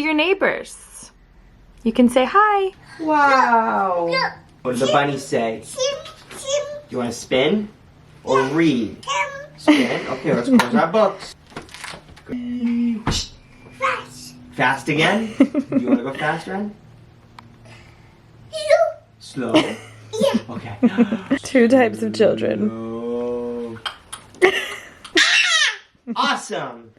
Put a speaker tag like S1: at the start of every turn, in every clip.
S1: your neighbors. You can say hi.
S2: Wow. What does the bunny say? You want to spin or read? Spin. Okay, let's close our books. Fast again? Do you want to go faster? Slow. Okay.
S1: 2 types of children.
S2: No. Awesome.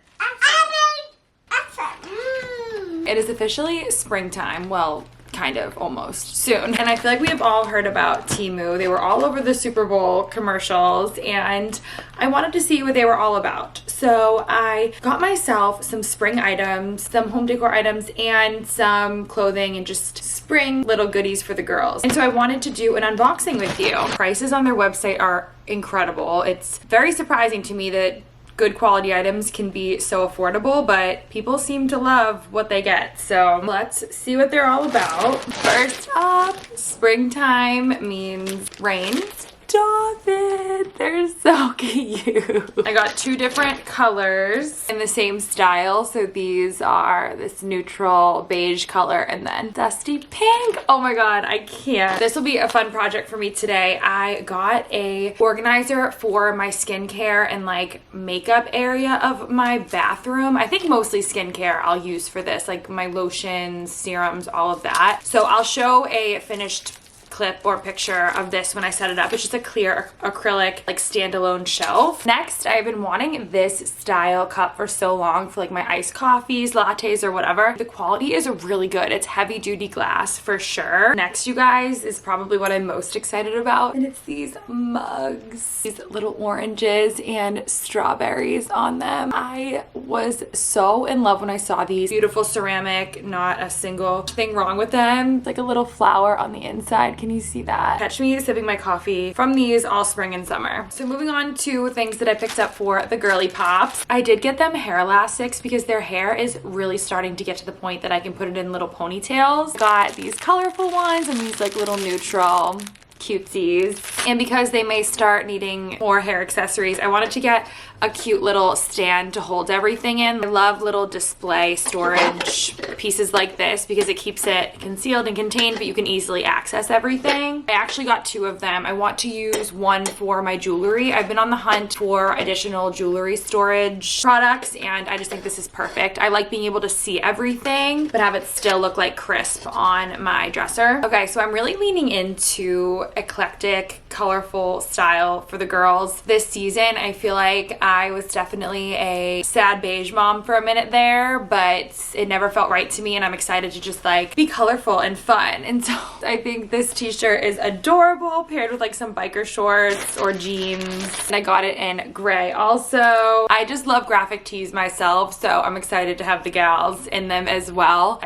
S1: It is officially springtime. Well, kind of, almost, soon. And I feel like we have all heard about Temu. They were all over the Super Bowl commercials, and I wanted to see what they were all about. So I got myself some spring items, some home decor items, and some clothing and just spring little goodies for the girls. And so I wanted to do an unboxing with you. Prices on their website are incredible. It's very surprising to me that good quality items can be so affordable, but people seem to love what they get. So let's see what they're all about. First up, springtime means rain. Stop it! They're so cute. I got 2 different colors in the same style. So these are this neutral beige color and then dusty pink. Oh my god, I can't. This will be a fun project for me today. I got a organizer for my skincare and like makeup area of my bathroom. I think mostly skincare I'll use for this, like my lotions, serums, all of that. So I'll show a finished clip or picture of this when I set it up. It's just a clear acrylic like standalone shelf. Next, I've been wanting this style cup for so long for like my iced coffees, lattes, or whatever. The quality is really good. It's heavy duty glass for sure. Next, you guys, is probably what I'm most excited about, and it's these mugs. These little oranges and strawberries on them. I was so in love when I saw these. Beautiful ceramic, not a single thing wrong with them. It's like a little flower on the inside. Can you see that? Catch me sipping my coffee from these all spring and summer. So moving on to things that I picked up for the girly pops. I did get them hair elastics because their hair is really starting to get to the point that I can put it in little ponytails. Got these colorful ones and these like little neutral cutesies. And because they may start needing more hair accessories, I wanted to get a cute little stand to hold everything in. I love little display storage pieces like this because it keeps it concealed and contained, but you can easily access everything. I actually got 2 of them. I want to use one for my jewelry. I've been on the hunt for additional jewelry storage products, and I just think this is perfect. I like being able to see everything, but have it still look like crisp on my dresser. Okay, so I'm really leaning into eclectic, colorful style for the girls. This season, I feel like I was definitely a sad beige mom for a minute there, but it never felt right to me, and I'm excited to just like be colorful and fun. And so I think this t-shirt is adorable paired with like some biker shorts or jeans. And I got it in gray also. I just love graphic tees myself, so I'm excited to have the gals in them as well.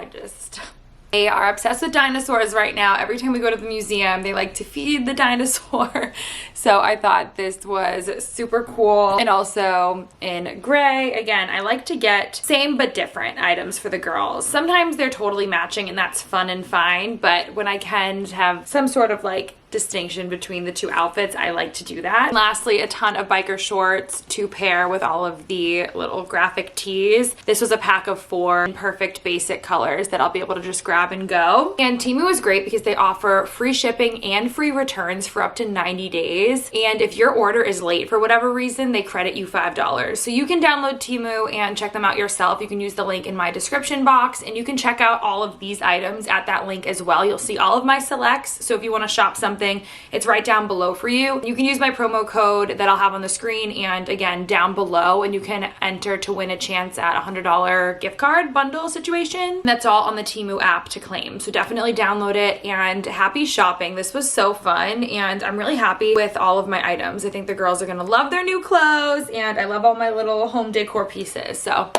S1: They are obsessed with dinosaurs right now. Every time we go to the museum, they like to feed the dinosaur. So I thought this was super cool. And also in gray, again, I like to get same but different items for the girls. Sometimes they're totally matching and that's fun and fine, but when I can have some sort of like distinction between the 2 outfits, I like to do that. And lastly, a ton of biker shorts to pair with all of the little graphic tees. This was a pack of 4 perfect basic colors that I'll be able to just grab and go. And Temu is great because they offer free shipping and free returns for up to 90 days. And if your order is late for whatever reason, they credit you $5. So you can download Temu and check them out yourself. You can use the link in my description box, and you can check out all of these items at that link as well. You'll see all of my selects. So if you want to shop something, it's right down below for you. You can use my promo code that I'll have on the screen and again down below, and you can enter to win a chance at a $100 gift card bundle situation. That's all on the Temu app to claim. So definitely download it, and happy shopping. This was so fun, and I'm really happy with all of my items. I think the girls are gonna love their new clothes, and I love all my little home decor pieces. So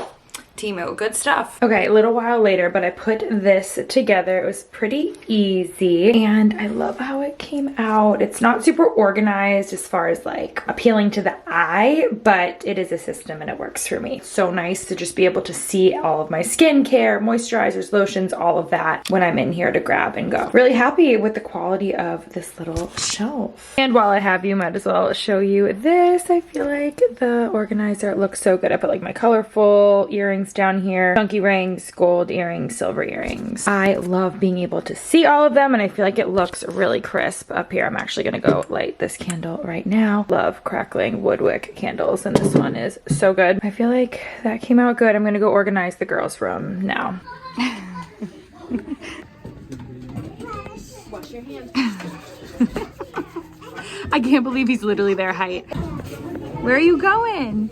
S1: Temu, good stuff. Okay, a little while later, but I put this together. It was pretty easy, and I love how it came out. It's not super organized as far as like appealing to the eye, but it is a system and it works for me. So nice to just be able to see all of my skincare, moisturizers, lotions, all of that when I'm in here to grab and go. Really happy with the quality of this little shelf. And while I have you, might as well show you this. I feel like the organizer looks so good. I put like my colorful earrings earrings down here. Chunky rings, gold earrings, silver earrings. I love being able to see all of them, and I feel like it looks really crisp up here. I'm actually gonna go light this candle right now. Love crackling woodwick candles, and this one is so good. I feel like that came out good. I'm gonna go organize the girls' room now. Wash your hands. I can't believe he's literally their height. Where are you going?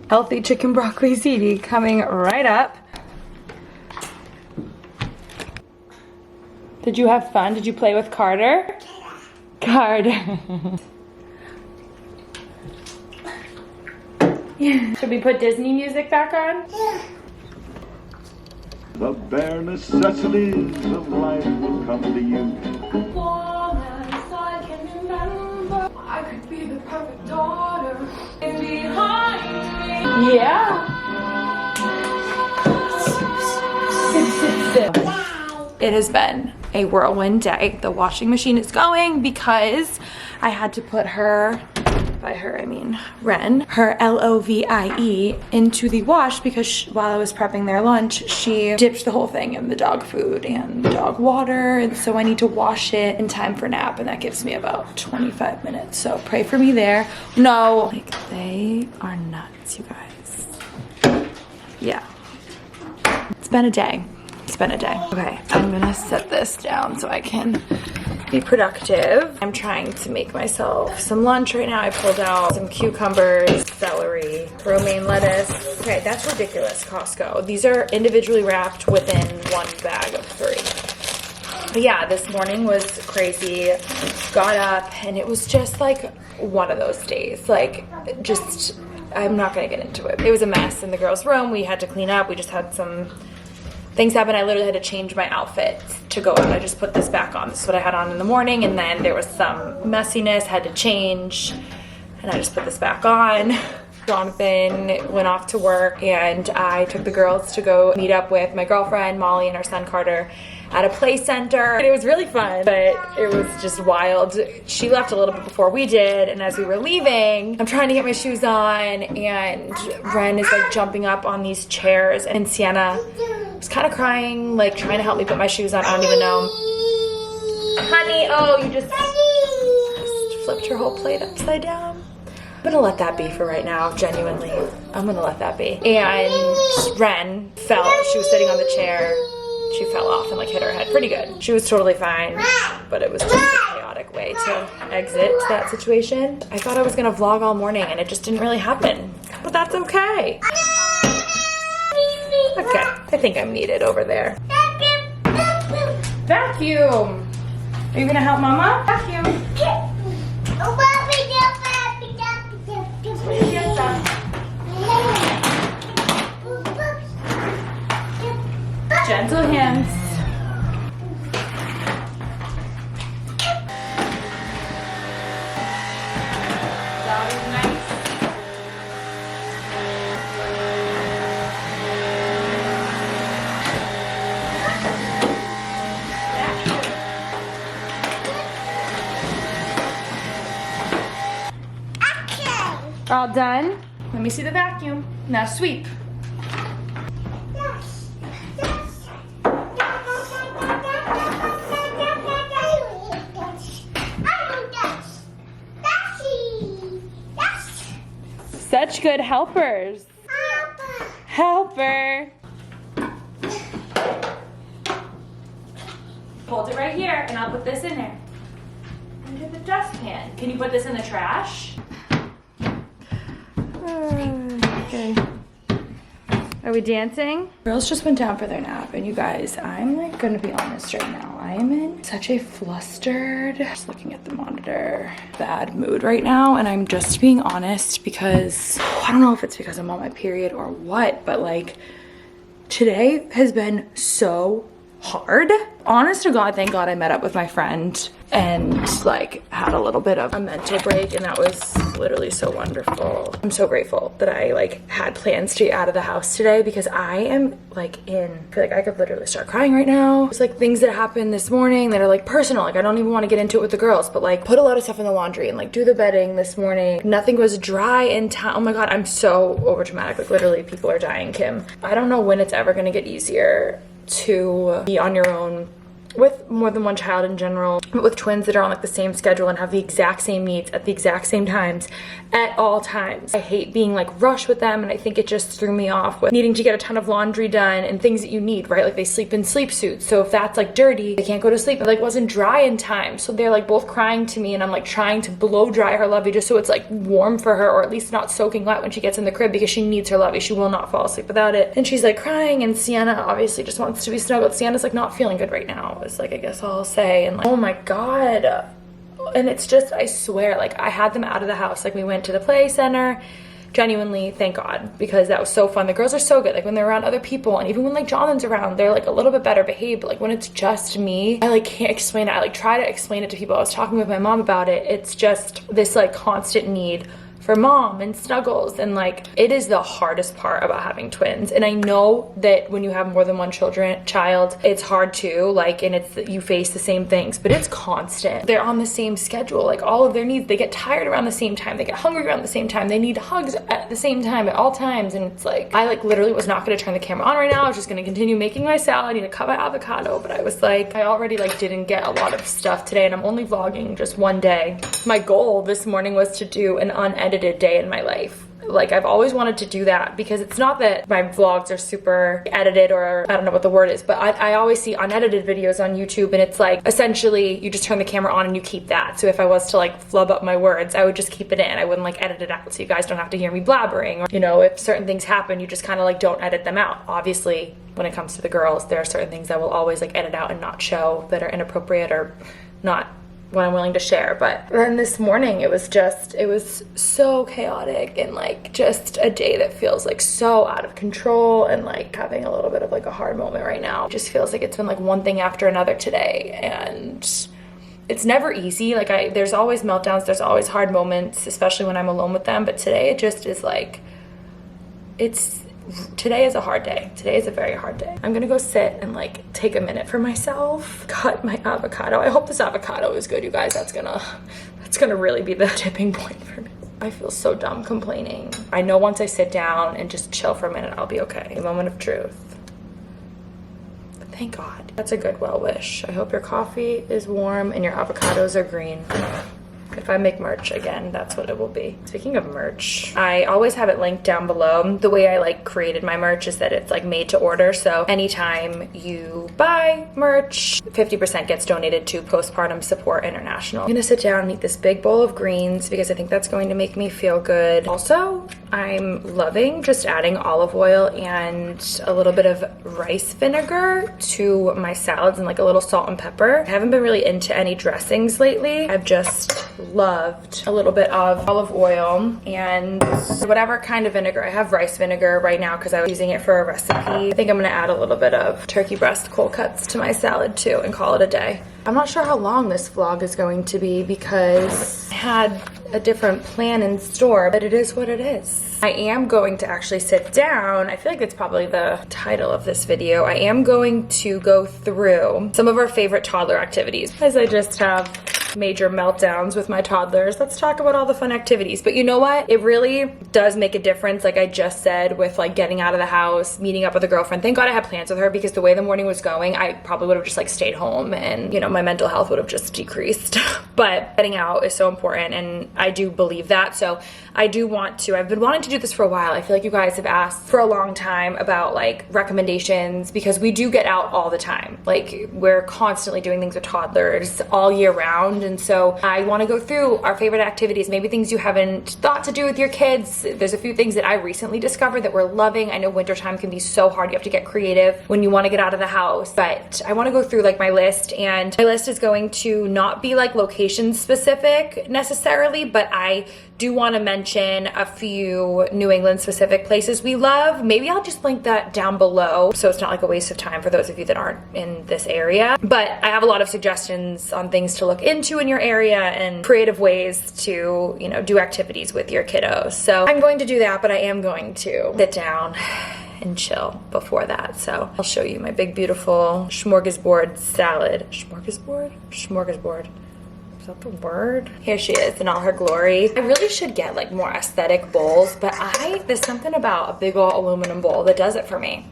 S1: Healthy chicken broccoli ziti coming right up. Did you have fun? Did you play with Carter? Carter. Should we put Disney music back on? Yeah.
S3: The bare necessities of life will come to you.
S1: I can remember I could be the perfect daughter behind me. Yeah. It has been a whirlwind day. The washing machine is going because I had to put her, by her I mean Ren, her Lovie, into the wash because while I was prepping their lunch, she dipped the whole thing in the dog food and the dog water, and so I need to wash it in time for nap, and that gives me about 25 minutes, so pray for me there. No, like they are nuts, you guys. Yeah, it's been a day. It's been a day. Okay, I'm gonna set this down so I can be productive. I'm trying to make myself some lunch right now. I pulled out some cucumbers, celery, romaine lettuce. Okay, that's ridiculous, Costco. These are individually wrapped within one bag of 3. But yeah, this morning was crazy. Got up and it was just like one of those days. Like, just, I'm not gonna get into it. It was a mess in the girls' room. We had to clean up. We just had some things happen. I literally had to change my outfit to go out. I just put this back on. This is what I had on in the morning, and then there was some messiness, had to change, and I just put this back on. Jonathan went off to work, and I took the girls to go meet up with my girlfriend, Molly, and our son, Carter, at a play center. It was really fun, but it was just wild. She left a little bit before we did, and as we were leaving, I'm trying to get my shoes on, and Ren is like jumping up on these chairs, and Sienna was kind of crying, like trying to help me put my shoes on. I don't even know. Honey, oh, you just flipped your whole plate upside down. I'm gonna let that be for right now, genuinely. I'm gonna let that be. And Ren fell. She was sitting on the chair. She fell off and like hit her head pretty good. She was totally fine, but it was just a chaotic way to exit that situation. I thought I was gonna vlog all morning and it just didn't really happen, but that's okay. Okay, I think I'm needed over there. Vacuum! Are you gonna help Mama? Vacuum. Gentle hands. That was nice. All done? Let me see the vacuum. Now sweep. Such good helpers. Helper. Hold it right here and I'll put this in there. Under the dustpan. Can you put this in the trash? Okay. Are we dancing? Girls just went down for their nap, and you guys, I'm like gonna be honest right now. I am in such a flustered, just looking at the monitor, bad mood right now, and I'm just being honest because I don't know if it's because I'm on my period or what, but like today has been so hard. Honest to God, thank God I met up with my friend and like had a little bit of a mental break, and that was literally so wonderful. I'm so grateful that I like had plans to get out of the house today because I am like I feel like I could literally start crying right now. It's like things that happened this morning that are like personal. Like I don't even want to get into it with the girls, but like put a lot of stuff in the laundry and like do the bedding this morning. Nothing was dry in town. Oh my God, I'm so over dramatic. Like literally people are dying, Kim. I don't know when it's ever gonna get easier to be on your own with more than one child in general, but with twins that are on like the same schedule and have the exact same needs at the exact same times at all times. I hate being like rushed with them, and I think it just threw me off with needing to get a ton of laundry done and things that you need, right? Like they sleep in sleep suits, so if that's like dirty, they can't go to sleep. It like wasn't dry in time, so they're like both crying to me, and I'm like trying to blow dry her lovey just so it's like warm for her, or at least not soaking wet when she gets in the crib, because she needs her lovey. She will not fall asleep without it. And she's like crying, and Sienna obviously just wants to be snuggled. Sienna's like not feeling good right now, is like I guess all I'll say. And like, oh my God. And it's just, I swear, like I had them out of the house. Like we went to the play center, genuinely, thank God, because that was so fun. The girls are so good. Like when they're around other people, and even when like Jonathan's around, they're like a little bit better behaved. But like when it's just me, I like can't explain it. I like try to explain it to people. I was talking with my mom about it. It's just this like constant need for mom and snuggles, and like it is the hardest part about having twins. And I know that when you have more than one child, it's hard too, like, and it's you face the same things, but it's constant. They're on the same schedule, like all of their needs, they get tired around the same time, they get hungry around the same time, they need hugs at the same time at all times. And it's like I like literally was not going to turn the camera on right now. I was just going to continue making my salad. I need to cut my avocado, but I was like, I already like didn't get a lot of stuff today, and I'm only vlogging just one day. My goal this morning was to do an unedited day in my life. Like I've always wanted to do that, because it's not that my vlogs are super edited, or I don't know what the word is, but I always see unedited videos on YouTube, and it's like essentially you just turn the camera on and you keep that. So if I was to like flub up my words, I would just keep it in. I wouldn't like edit it out, so you guys don't have to hear me blabbering. Or, you know, if certain things happen, you just kind of like don't edit them out. Obviously, when it comes to the girls, there are certain things I will always like edit out and not show that are inappropriate or not what I'm willing to share. But then this morning it was so chaotic, and like just a day that feels like so out of control, and like having a little bit of like a hard moment right now. It just feels like it's been like one thing after another today, and it's never easy. Like there's always meltdowns, there's always hard moments, especially when I'm alone with them, but today it just is like today is a hard day. Today is a very hard day. I'm gonna go sit and like take a minute for myself, cut my avocado. I hope this avocado is good, you guys. That's gonna really be the tipping point for me. I feel so dumb complaining. I know once I sit down and just chill for a minute, I'll be okay. A moment of truth. But thank God. That's a good well wish. I hope your coffee is warm and your avocados are green. If I make merch again, that's what it will be. Speaking of merch, I always have it linked down below. The way I like created my merch is that it's like made to order. So anytime you buy merch, 50% gets donated to Postpartum Support International. I'm gonna sit down and eat this big bowl of greens because I think that's going to make me feel good. Also, I'm loving just adding olive oil and a little bit of rice vinegar to my salads, and like a little salt and pepper. I haven't been really into any dressings lately. I've just loved a little bit of olive oil and whatever kind of vinegar. I have rice vinegar right now because I was using it for a recipe. I think I'm gonna add a little bit of turkey breast cold cuts to my salad too and call it a day. I'm not sure how long this vlog is going to be because I had a different plan in store, but it is what it is. I am going to actually sit down. I feel like that's probably the title of this video. I am going to go through some of our favorite toddler activities, as I just have major meltdowns with my toddlers. Let's talk about all the fun activities. But you know what? It really does make a difference, like I just said, with like getting out of the house, meeting up with a girlfriend. Thank God I had plans with her, because the way the morning was going, I probably would have just like stayed home, and you know, my mental health would have just decreased. But getting out is so important, and I do believe that. So I do want to, I've been wanting to do this for a while. I feel like you guys have asked for a long time about like recommendations, because we do get out all the time. Like we're constantly doing things with toddlers all year round. And so I want to go through our favorite activities, maybe things you haven't thought to do with your kids. There's a few things that I recently discovered that we're loving. I know wintertime can be so hard. You have to get creative when you want to get out of the house, but I want to go through like my list, and my list is going to not be like location specific necessarily, but I do want to mention a few New England specific places we love. Maybe I'll just link that down below so it's not like a waste of time for those of you that aren't in this area. But I have a lot of suggestions on things to look into in your area and creative ways to, you know, do activities with your kiddos. So I'm going to do that, but I am going to sit down and chill before that. So I'll show you my big, beautiful smorgasbord salad. Smorgasbord. Is that the word? Here she is in all her glory. I really should get like more aesthetic bowls, but there's something about a big old aluminum bowl that does it for me.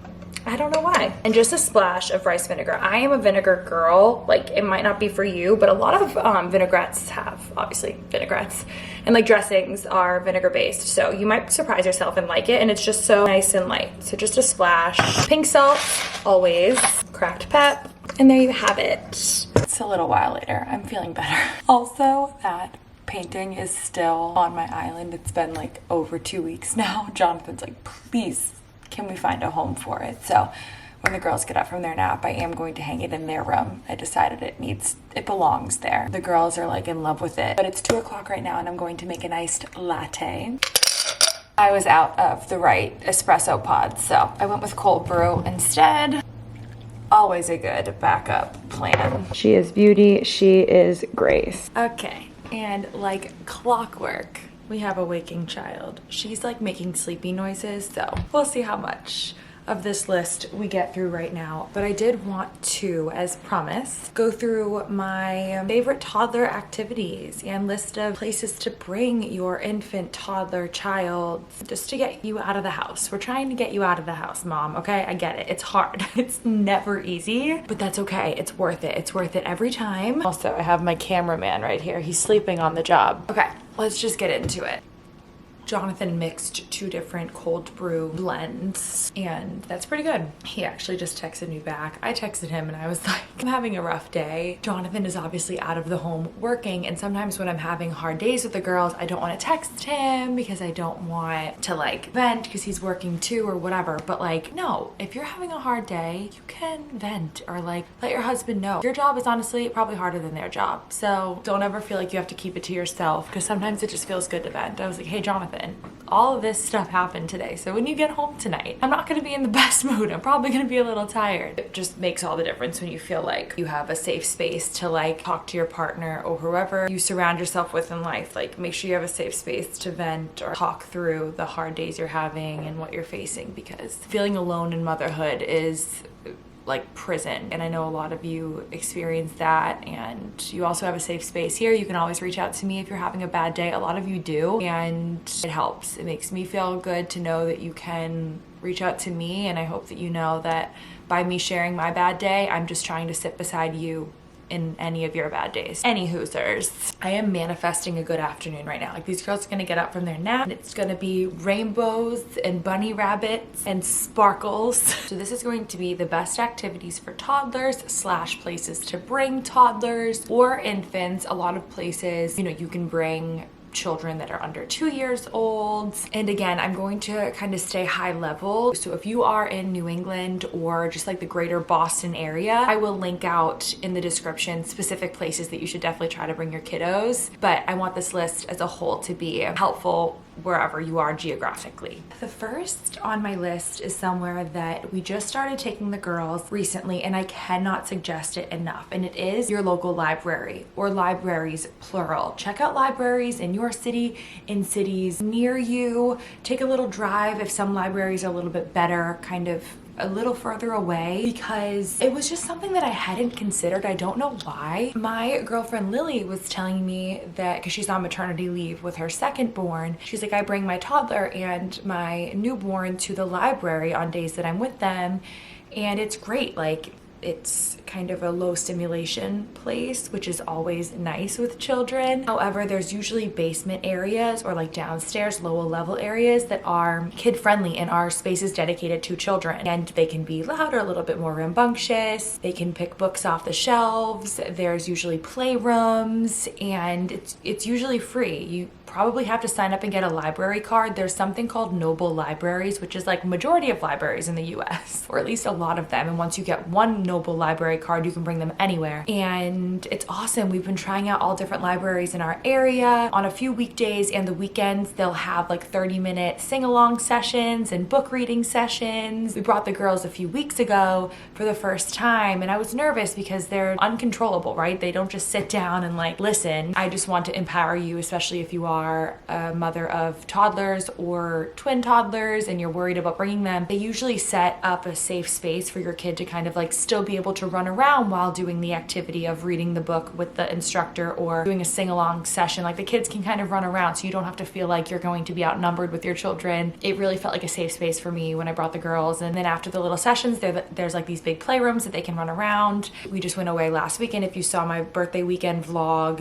S1: I don't know why. And just a splash of rice vinegar. I am a vinegar girl. Like, it might not be for you, but a lot of vinaigrettes have, obviously, vinaigrettes. And like dressings are vinegar based. So you might surprise yourself and like it. And it's just so nice and light. So just a splash. Pink salt, always. Cracked pep. And there you have it. It's a little while later. I'm feeling better. Also, that painting is still on my island. It's been like over 2 weeks now. Jonathan's like, please, can we find a home for it? So when the girls get up from their nap, I am going to hang it in their room. I decided it belongs there. The girls are like in love with it. But it's 2 o'clock right now and I'm going to make an iced latte. I was out of the right espresso pod, so I went with cold brew instead. Always a good backup plan. She is beauty, she is grace. Okay, and like clockwork, we have a waking child. She's like making sleepy noises, so we'll see how much of this list we get through right now. But I did want to, as promised, go through my favorite toddler activities and list of places to bring your infant, toddler, child, just to get you out of the house. We're trying to get you out of the house, Mom, okay? I get it. It's hard. It's never easy, but that's okay. It's worth it. It's worth it every time. Also, I have my cameraman right here. He's sleeping on the job. Okay, let's just get into it. Jonathan mixed 2 different cold brew blends and that's pretty good. He actually just texted me back. I texted him and I was like, I'm having a rough day. Jonathan is obviously out of the home working, and sometimes when I'm having hard days with the girls, I don't want to text him because I don't want to like vent because he's working too or whatever. But like, no, if you're having a hard day, you can vent or like let your husband know. Your job is honestly probably harder than their job. So don't ever feel like you have to keep it to yourself because sometimes it just feels good to vent. I was like, hey, Jonathan, all of this stuff happened today, so when you get home tonight, I'm not going to be in the best mood. I'm probably going to be a little tired. It just makes all the difference when you feel like you have a safe space to like talk to your partner or whoever you surround yourself with in life. Like, make sure you have a safe space to vent or talk through the hard days you're having and what you're facing, because feeling alone in motherhood is like prison, and I know a lot of you experience that. And you also have a safe space here. You can always reach out to me if you're having a bad day. A lot of you do, and it helps. It makes me feel good to know that you can reach out to me, and I hope that you know that by me sharing my bad day, I'm just trying to sit beside you in any of your bad days. Any hoosers. I am manifesting a good afternoon right now. Like, these girls are gonna get up from their nap and it's gonna be rainbows and bunny rabbits and sparkles. So this is going to be the best activities for toddlers / places to bring toddlers or infants. A lot of places, you know, you can bring children that are under 2 years old. And again, I'm going to kind of stay high level. So if you are in New England or just like the greater Boston area, I will link out in the description specific places that you should definitely try to bring your kiddos. But I want this list as a whole to be helpful wherever you are geographically. The first on my list is somewhere that we just started taking the girls recently, and I cannot suggest it enough, and it is your local library, or libraries plural. Check out libraries in your city, in cities near you. Take a little drive if some libraries are a little bit better, kind of a little further away, because it was just something that I hadn't considered. I don't know why. My girlfriend Lily was telling me that, because she's on maternity leave with her second born, she's like, I bring my toddler and my newborn to the library on days that I'm with them, and it's great. Like, it's kind of a low stimulation place, which is always nice with children. However, there's usually basement areas or like downstairs lower level areas that are kid friendly and are spaces dedicated to children, and they can be louder, a little bit more rambunctious. They can pick books off the shelves. There's usually playrooms, and it's usually free. You probably have to sign up and get a library card. There's something called Noble Libraries, which is like majority of libraries in the US, or at least a lot of them. And once you get one Noble Library card, you can bring them anywhere. And it's awesome. We've been trying out all different libraries in our area. On a few weekdays and the weekends, they'll have like 30-minute sing-along sessions and book reading sessions. We brought the girls a few weeks ago for the first time, and I was nervous because they're uncontrollable, right? They don't just sit down and like listen. I just want to empower you, especially if you are a mother of toddlers or twin toddlers and you're worried about bringing them. They usually set up a safe space for your kid to kind of like still be able to run around while doing the activity of reading the book with the instructor or doing a sing-along session. Like the kids can kind of run around so you don't have to feel like you're going to be outnumbered with your children. It really felt like a safe space for me when I brought the girls. And then after the little sessions, there's like these big playrooms that they can run around. We just went away last weekend. If you saw my birthday weekend vlog,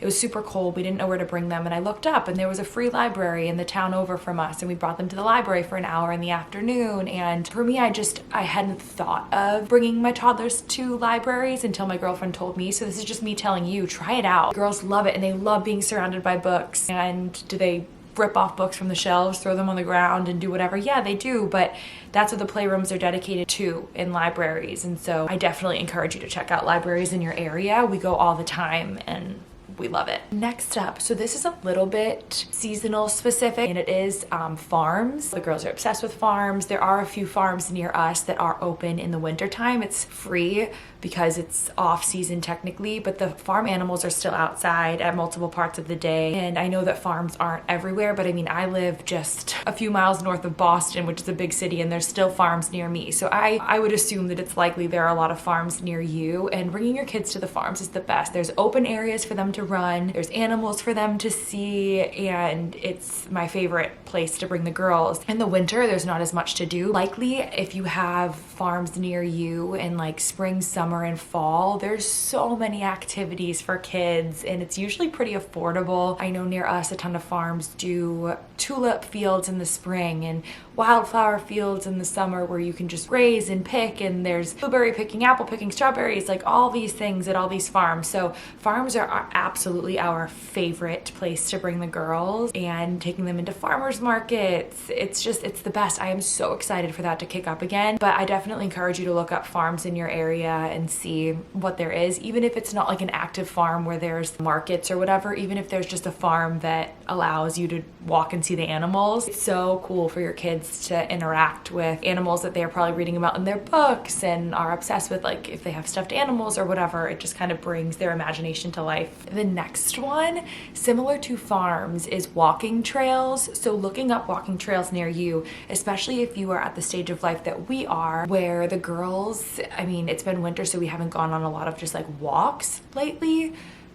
S1: it was super cold. We didn't know where to bring them, and I looked up and there was a free library in the town over from us, and we brought them to the library for an hour in the afternoon. And for me, I hadn't thought of bringing my toddlers to libraries until my girlfriend told me. So this is just me telling you, try it out. Girls love it, and they love being surrounded by books. And do they rip off books from the shelves, throw them on the ground and do whatever? Yeah, they do, but that's what the playrooms are dedicated to in libraries. And so I definitely encourage you to check out libraries in your area. We go all the time and we love it. Next up, so this is a little bit seasonal specific, and it is farms. The girls are obsessed with farms. There are a few farms near us that are open in the wintertime. It's free because it's off season technically, but the farm animals are still outside at multiple parts of the day. And I know that farms aren't everywhere, but I mean, I live just a few miles north of Boston, which is a big city, and there's still farms near me. So I would assume that it's likely there are a lot of farms near you, and bringing your kids to the farms is the best. There's open areas for them to run, there's animals for them to see, and it's my favorite place to bring the girls. In the winter, there's not as much to do. Likely, if you have farms near you in like spring, summer, and fall, there's so many activities for kids, and it's usually pretty affordable. I know near us a ton of farms do tulip fields in the spring and wildflower fields in the summer where you can just graze and pick, and there's blueberry picking, apple picking, strawberries, like all these things at all these farms. So farms are absolutely our favorite place to bring the girls, and taking them into farmers markets, it's the best. I am so excited for that to kick up again, but I definitely encourage you to look up farms in your area and see what there is, even if it's not like an active farm where there's markets or whatever, even if there's just a farm that allows you to walk and see the animals. It's so cool for your kids to interact with animals that they're probably reading about in their books and are obsessed with, like if they have stuffed animals or whatever. It just kind of brings their imagination to life. The next one, similar to farms, is walking trails. So looking up walking trails near you, especially if you are at the stage of life that we are, where the girls, I mean, it's been winter, so we haven't gone on a lot of just like walks lately,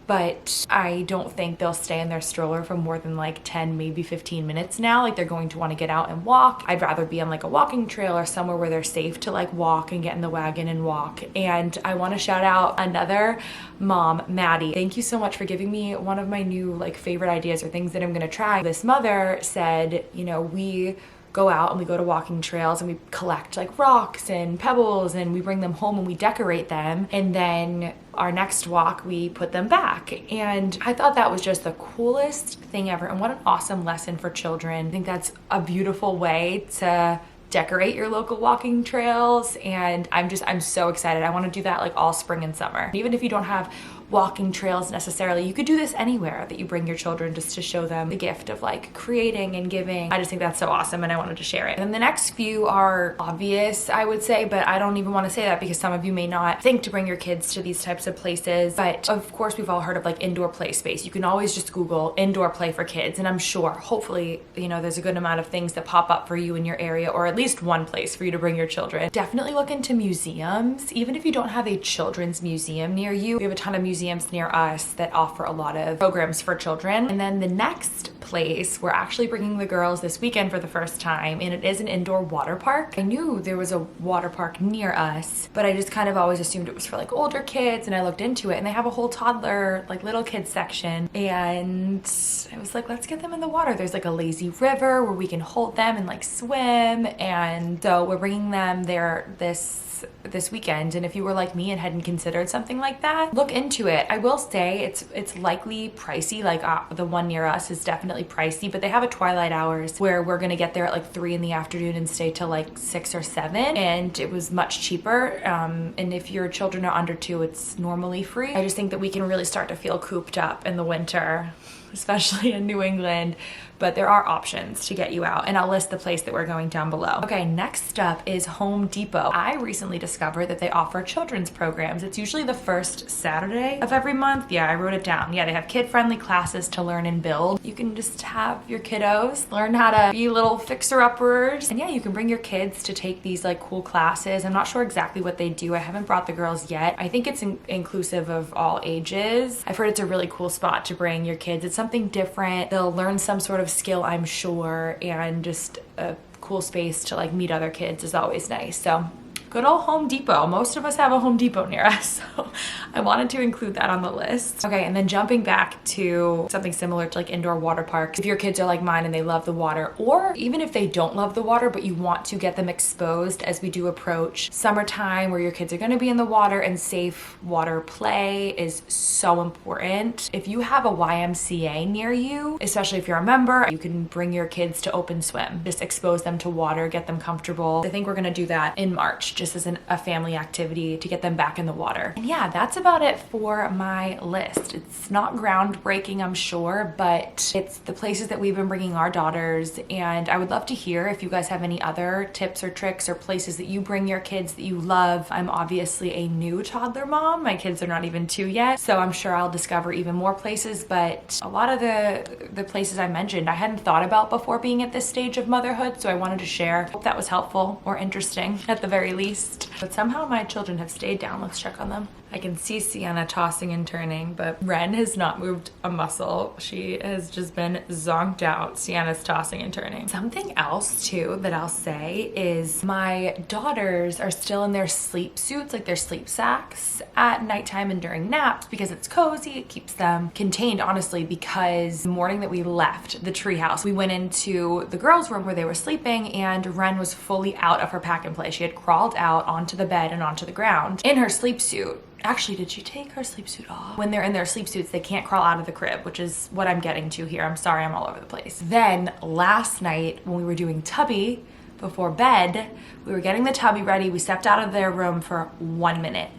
S1: but I don't think they'll stay in their stroller for more than like 10, maybe 15 minutes now. Like they're going to want to get out and walk. I'd rather be on like a walking trail or somewhere where they're safe to like walk and get in the wagon and walk. And I want to shout out another mom, Maddie. Thank you so much for giving me one of my new like favorite ideas or things that I'm going to try. This mother said, you know, we go out and we go to walking trails and we collect like rocks and pebbles and we bring them home and we decorate them, and then our next walk we put them back. And I thought that was just the coolest thing ever, and what an awesome lesson for children. I think that's a beautiful way to decorate your local walking trails, and I'm so excited. I want to do that like all spring and summer. Even if you don't have walking trails necessarily, you could do this anywhere that you bring your children, just to show them the gift of like creating and giving. I just think that's so awesome, and I wanted to share it. And then the next few are obvious, I would say, but I don't even want to say that because some of you may not think to bring your kids to these types of places. But of course, we've all heard of like indoor play space. You can always just Google indoor play for kids, and I'm sure, hopefully, you know, there's a good amount of things that pop up for you in your area, or at least one place for you to bring your children. Definitely look into museums. Even if you don't have a children's museum near you, we have a ton of museums near us that offer a lot of programs for children. And then the next place. We're actually bringing the girls this weekend for the first time, and it is an indoor water park. I knew there was a water park near us, but I just kind of always assumed it was for like older kids, and I looked into it and they have a whole toddler, like little kids section, and I was like, let's get them in the water. There's like a lazy river where we can hold them and like swim, and so we're bringing them there this weekend. And if you were like me and hadn't considered something like that, look into it. I will say it's likely pricey. Like the one near us is definitely pricey, but they have a twilight hours where we're gonna get there at like 3 in the afternoon and stay till like 6 or 7, and it was much cheaper. And if your children are under 2, it's normally free. I just think that we can really start to feel cooped up in the winter, especially in New England, but there are options to get you out, and I'll list the place that we're going down below. Okay, next up is Home Depot. I recently discovered that they offer children's programs. It's usually the first Saturday of every month. Yeah, I wrote it down. Yeah, they have kid-friendly classes to learn and build. You can just have your kiddos learn how to be little fixer-uppers. And yeah, you can bring your kids to take these like cool classes. I'm not sure exactly what they do. I haven't brought the girls yet. I think it's inclusive of all ages. I've heard it's a really cool spot to bring your kids. It's something different. They'll learn some sort of skill, I'm sure, and just a cool space to like meet other kids is always nice. So good old Home Depot. Most of us have a Home Depot near us, so I wanted to include that on the list. Okay, and then jumping back to something similar to like indoor water parks. If your kids are like mine and they love the water, or even if they don't love the water but you want to get them exposed as we do approach summertime where your kids are going to be in the water, and safe water play is so important. If you have a YMCA near you, especially if you're a member, you can bring your kids to open swim. Just expose them to water, get them comfortable. I think we're going to do that in March, just as a family activity to get them back in the water. And yeah, that's about it for my list. It's not groundbreaking, I'm sure, but it's the places that we've been bringing our daughters, and I would love to hear if you guys have any other tips or tricks or places that you bring your kids that you love. I'm obviously a new toddler mom. My kids are not even 2 yet, so I'm sure I'll discover even more places, but a lot of the places I mentioned I hadn't thought about before being at this stage of motherhood, so I wanted to share. Hope that was helpful or interesting at the very least. But somehow my children have stayed down. Let's check on them. I can see Sienna tossing and turning, but Ren has not moved a muscle. She has just been zonked out. Sienna's tossing and turning. Something else too that I'll say is my daughters are still in their sleep suits, like their sleep sacks at nighttime and during naps, because it's cozy. It keeps them contained, honestly, because the morning that we left the treehouse, we went into the girls' room where they were sleeping, and Ren was fully out of her pack and play. She had crawled out onto the bed and onto the ground in her sleep suit. Actually, did she take her sleep suit off? When they're in their sleep suits, they can't crawl out of the crib, which is what I'm getting to here. I'm sorry, I'm all over the place. Then last night when we were doing Tubby before bed, we were getting the Tubby ready. We stepped out of their room for 1 minute,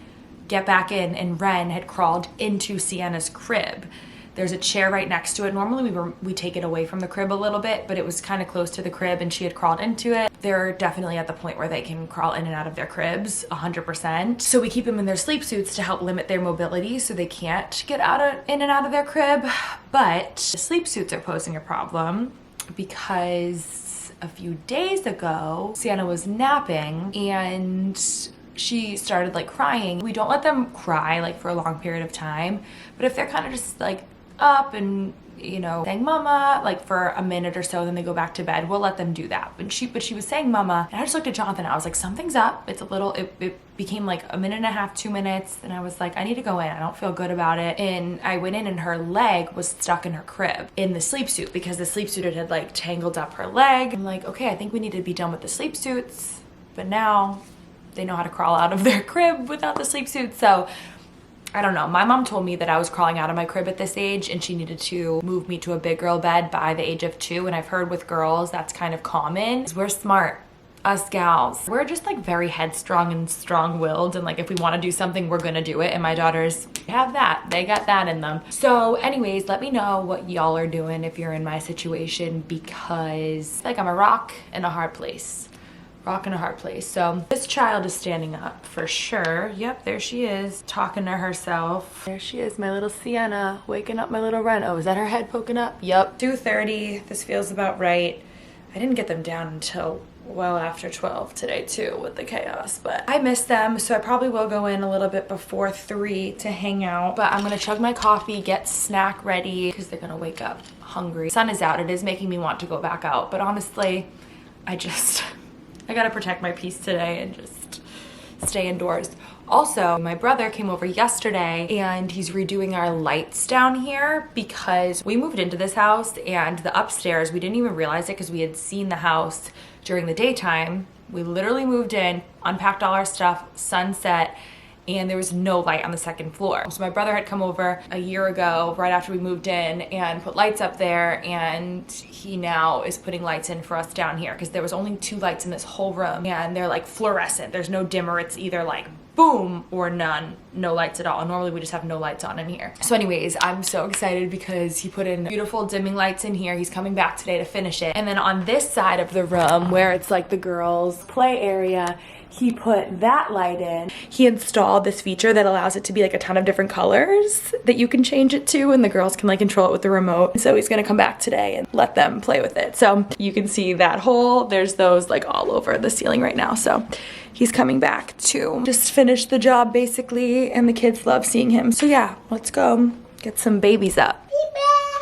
S1: get back in, and Ren had crawled into Sienna's crib. There's a chair right next to it. Normally we take it away from the crib a little bit, but it was kind of close to the crib and she had crawled into it. They're definitely at the point where they can crawl in and out of their cribs 100%. So we keep them in their sleep suits to help limit their mobility so they can't get in and out of their crib. But the sleep suits are posing a problem because a few days ago, Sienna was napping and she started like crying. We don't let them cry like for a long period of time, but if they're kind of just like up and, you know, saying mama like for a minute or so, then they go back to bed, we'll let them do that. But she was saying mama, and I just looked at Jonathan and I was like, something's up. It's a little, it became like a minute and a half, 2 minutes, and I was like, I need to go in. I don't feel good about it. And I went in and her leg was stuck in her crib in the sleep suit because the sleep suit had like tangled up her leg. I'm like, okay, I think we need to be done with the sleep suits, but now they know how to crawl out of their crib without the sleep suit. So I don't know. My mom told me that I was crawling out of my crib at this age and she needed to move me to a big girl bed by the age of 2. And I've heard with girls that's kind of common. We're smart. Us gals, we're just like very headstrong and strong-willed, and like if we want to do something, we're gonna do it. And my daughters have that. They got that in them. So anyways, let me know what y'all are doing if you're in my situation, because like I'm a rock in a hard place. Rock in a hard place. So this child is standing up for sure. Yep, there she is, talking to herself. There she is, my little Sienna, waking up my little Ren. Oh, is that her head poking up? Yep. 2:30. This feels about right. I didn't get them down until well after 12 today too with the chaos, but I miss them, so I probably will go in a little bit before 3 to hang out. But I'm gonna chug my coffee, get snack ready because they're gonna wake up hungry. Sun is out. It is making me want to go back out, but honestly I gotta protect my peace today and just stay indoors. Also, my brother came over yesterday and he's redoing our lights down here because we moved into this house and the upstairs, we didn't even realize it because we had seen the house during the daytime. We literally moved in, unpacked all our stuff, sunset, and there was no light on the second floor. So my brother had come over a year ago, right after we moved in, and put lights up there, and he now is putting lights in for us down here because there was only 2 lights in this whole room, and they're like fluorescent. There's no dimmer. It's either like boom or none, no lights at all. And normally we just have no lights on in here. So anyways, I'm so excited because he put in beautiful dimming lights in here. He's coming back today to finish it. And then on this side of the room where it's like the girls' play area, he put that light in. He installed this feature that allows it to be like a ton of different colors that you can change it to, and the girls can like control it with the remote. So he's gonna come back today and let them play with it. So you can see that hole. There's those like all over the ceiling right now. So he's coming back to just finish the job basically, and the kids love seeing him. So yeah, let's go get some babies up.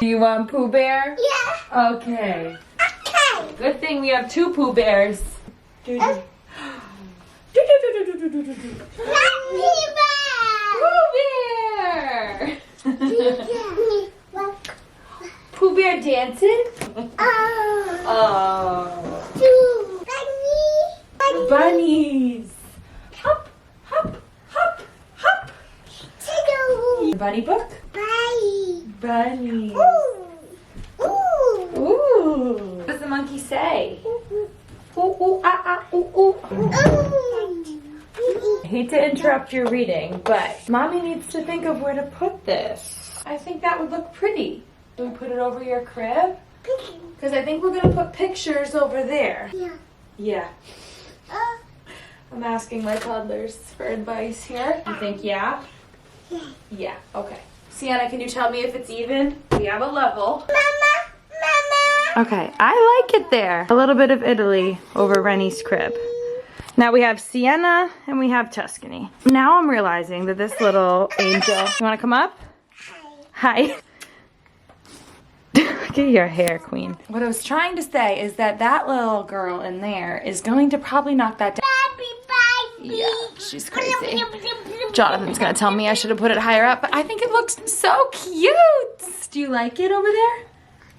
S1: Do you want Pooh Bear?
S4: Yeah.
S1: Okay.
S4: Okay.
S1: Good thing we have 2 Pooh Bears. Pooh Bear! Pooh Bear dancing? Oh. Bunnies. Hop, hop, hop, hop. Bunny book? Bunny. Ooh. What does the monkey say? Ooh, ooh, ah, ah, ooh, ooh. I hate to interrupt your reading, but Mommy needs to think of where to put this. I think that would look pretty. Do we put it over your crib? Because I think we're going to put pictures over there.
S4: Yeah.
S1: Yeah. I'm asking my toddlers for advice here. You think yeah?
S4: Yeah.
S1: Yeah, okay. Sienna, can you tell me if it's even? We have a level.
S4: Mama.
S1: Okay, I like it there. A little bit of Italy over Rennie's crib. Now we have Sienna and we have Tuscany. Now I'm realizing that this little angel... You want to come up? Hi. Look at your hair, queen. What I was trying to say is that that little girl in there is going to probably knock that down. Yeah, she's crazy. Jonathan's gonna tell me I should have put it higher up, but I think it looks so cute. Do you like it over there?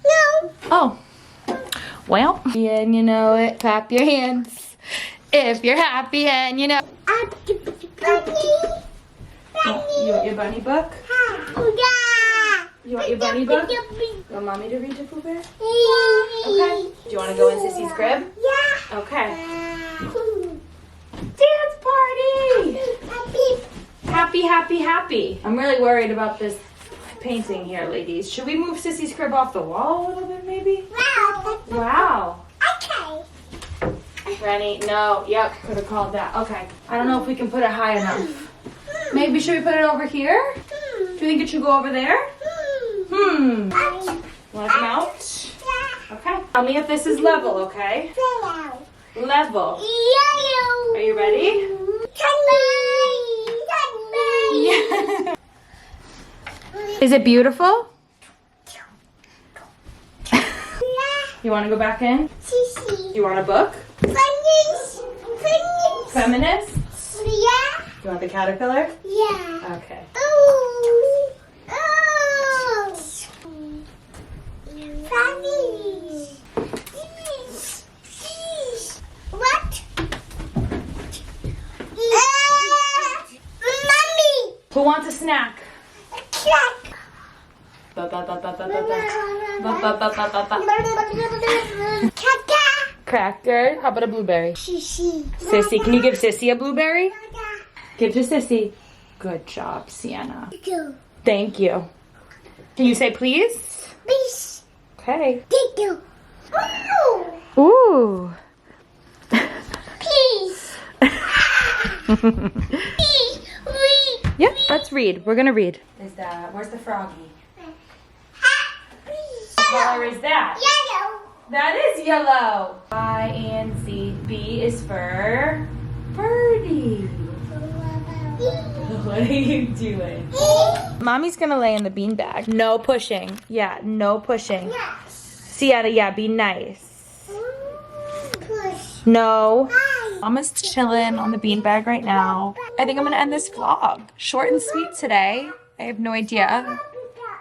S4: No.
S1: Oh. Well, and you know it. Clap your hands if you're happy and you know. You want your bunny book? You want your bunny book? You want Mommy to read to Pooh Bear? Okay. Do you want to go in Sissy's crib?
S4: Yeah.
S1: Okay. Dance party! Happy, happy, happy. I'm really worried about this painting here, ladies. Should we move Sissy's crib off the wall a little bit, maybe? Wow.
S4: Okay.
S1: Rennie, no. Yep, could have called that. Okay. I don't know if we can put it high enough. Maybe should we put it over here? Do you think it should go over there? Want to come out? Okay. Tell me if this is level, okay? Level. Are you ready? Yeah. Is it beautiful? You want to go back in? You want a book? Feminists?
S4: Yeah.
S1: You want the caterpillar?
S4: Yeah.
S1: Okay.
S4: What? Mommy.
S1: Who wants a snack?
S4: Snack.
S1: Cracker. How about a blueberry?
S4: Sissy.
S1: Sissy, can you give Sissy a blueberry? Give to Sissy. Good job, Sienna. Thank you. Can you say please?
S4: Please.
S1: Okay.
S4: Thank you.
S1: Ooh.
S4: Please. Please. Read.
S1: Yep, let's read. We're gonna read. Where's the froggy? What color is that?
S4: Yellow.
S1: That is yellow. I and Z. B is for birdie. What are you doing? Mommy's gonna lay in the beanbag. No pushing. Yeah, no pushing.
S4: Yes.
S1: Sienna, yeah, be nice.
S4: Push.
S1: No. Mama's chilling on the beanbag right now. I think I'm gonna end this vlog. Short and sweet today. I have no idea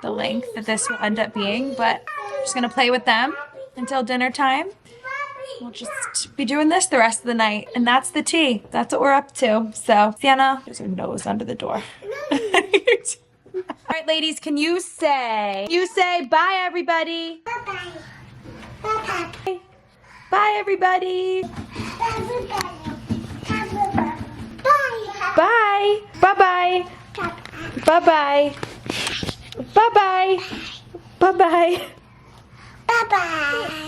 S1: the length that this will end up being, but I'm just gonna play with them until dinner time. We'll just be doing this the rest of the night, and that's the tea. That's what we're up to. So, Sienna, there's her nose under the door. All right, ladies, can you say bye, everybody?
S4: Bye-bye. Bye-bye.
S1: Bye, everybody.
S4: Bye-bye.
S1: Bye. Bye-bye. Bye-bye. Bye-bye. Bye-bye.
S4: Bye-bye.